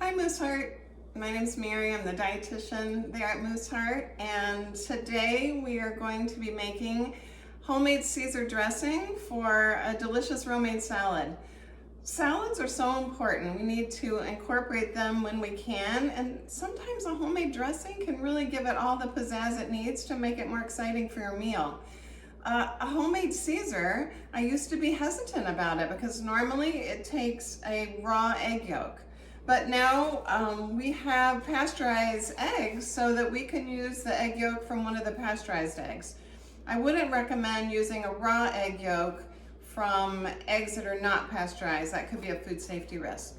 Hi Moose Heart, my name's Mary, I'm the dietitian there at Moose Heart, and today we are going to be making homemade Caesar dressing for a delicious romaine salad. Salads are so important. We need to incorporate them when we can, and sometimes a homemade dressing can really give it all the pizzazz it needs to make it more exciting for your meal. A homemade Caesar, I used to be hesitant about it because normally it takes a raw egg yolk. But now we have pasteurized eggs so that we can use the egg yolk from one of the pasteurized eggs. I wouldn't recommend using a raw egg yolk from eggs that are not pasteurized. That could be a food safety risk.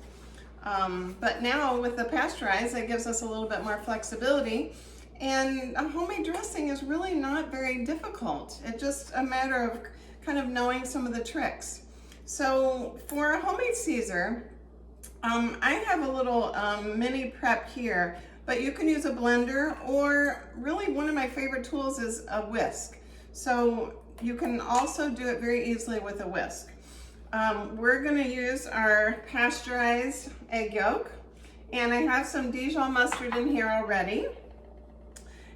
But now with the pasteurized, it gives us a little bit more flexibility. And a homemade dressing is really not very difficult. It's just a matter of kind of knowing some of the tricks. So for a homemade Caesar, I have a little mini prep here, but you can use a blender, or really one of my favorite tools is a whisk. So you can also do it very easily with a whisk. We're going to use our pasteurized egg yolk, and I have some Dijon mustard in here already.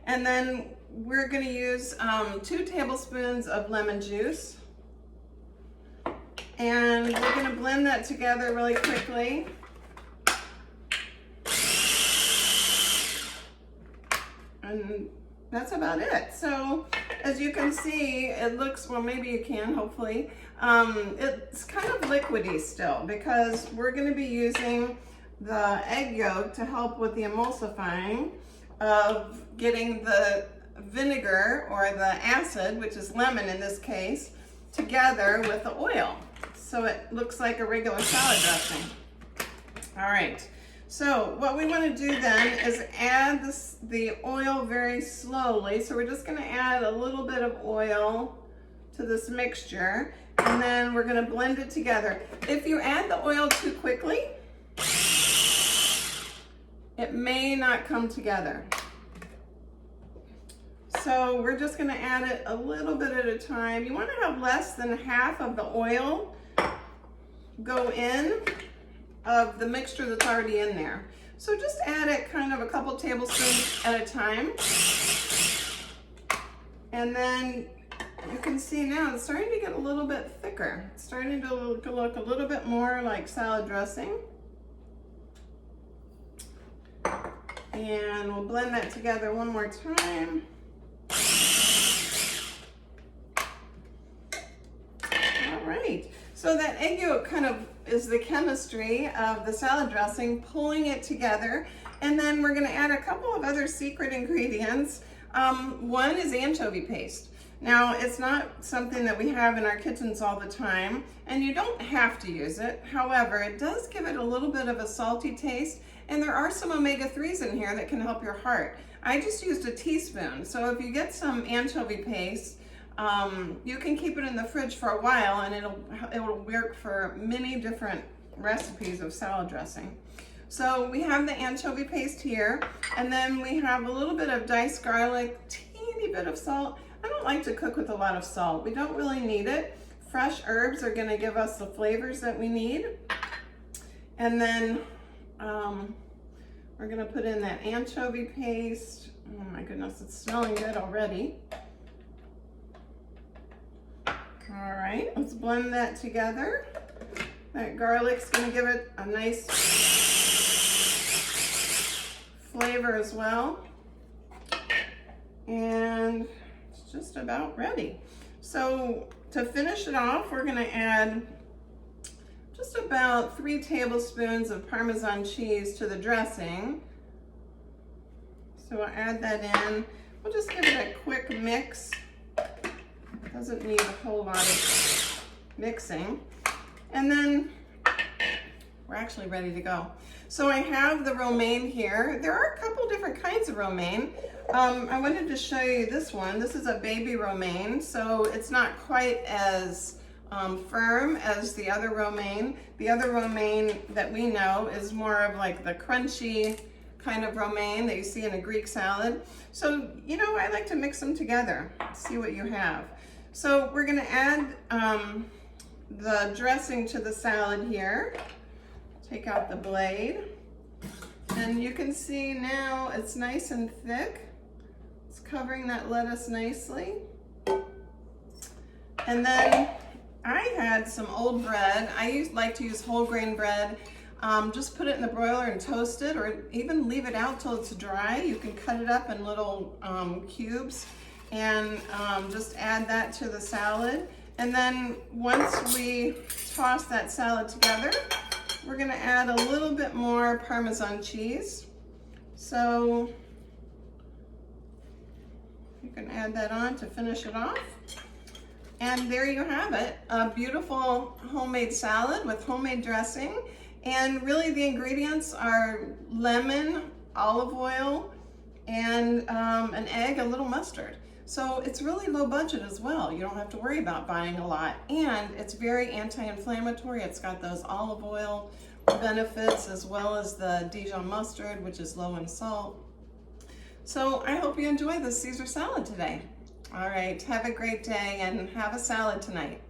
And then we're going to use 2 tablespoons of lemon juice. And we're going to blend that together really quickly. And that's about it. So as you can see, it looks, well, maybe you can, hopefully. It's kind of liquidy still because we're going to be using the egg yolk to help with the emulsifying of getting the vinegar or the acid, which is lemon in this case, together with the oil. So it looks like a regular salad dressing. All right, so what we want to do then is add the oil very slowly. So we're just going to add a little bit of oil to this mixture, and then we're going to blend it together. If you add the oil too quickly, it may not come together. So we're just going to add it a little bit at a time. You want to have less than half of the oil go in of the mixture that's already in there. So just add it kind of a couple tablespoons at a time. And then you can see now it's starting to get a little bit thicker. It's starting to look a little bit more like salad dressing. And we'll blend that together one more time. All right. So that egg yolk kind of is the chemistry of the salad dressing, pulling it together. And then we're going to add a couple of other secret ingredients. One is anchovy paste. Now, it's not something that we have in our kitchens all the time, and you don't have to use it. However, it does give it a little bit of a salty taste, and there are some omega-3s in here that can help your heart. I just used a teaspoon, so if you get some anchovy paste, you can keep it in the fridge for a while, and it'll work for many different recipes of salad dressing. So we have the anchovy paste here, and then we have a little bit of diced garlic, teeny bit of salt. I don't like to cook with a lot of salt. We don't really need it. Fresh herbs are going to give us the flavors that we need. And then we're going to put in that anchovy paste. Oh my goodness, it's smelling good already. All right, let's blend that together. That garlic's going to give it a nice flavor as well. And it's just about ready. So to finish it off, we're going to add just about 3 tablespoons of Parmesan cheese to the dressing. So we'll add that in. We'll just give it a quick mix. Doesn't need a whole lot of mixing. And then we're actually ready to go. So I have the romaine here. There are a couple different kinds of romaine. I wanted to show you this one. This is a baby romaine, so it's not quite as firm as the other romaine. The other romaine that we know is more of like the crunchy kind of romaine that you see in a Greek salad. So, you know, I like to mix them together, see what you have. So we're going to add the dressing to the salad here. Take out the blade. And you can see now it's nice and thick. It's covering that lettuce nicely. And then I had some old bread. I like to use whole grain bread. Just put it in the broiler and toast it, or even leave it out till it's dry. You can cut it up in little cubes and just add that to the salad. And then once we toss that salad together, we're gonna add a little bit more Parmesan cheese. So you can add that on to finish it off. And there you have it, a beautiful homemade salad with homemade dressing. And really the ingredients are lemon, olive oil, and an egg, a little mustard. So it's really low budget as well. You don't have to worry about buying a lot. And it's very anti-inflammatory. It's got those olive oil benefits as well as the Dijon mustard, which is low in salt. So I hope you enjoy this Caesar salad today. All right, have a great day and have a salad tonight.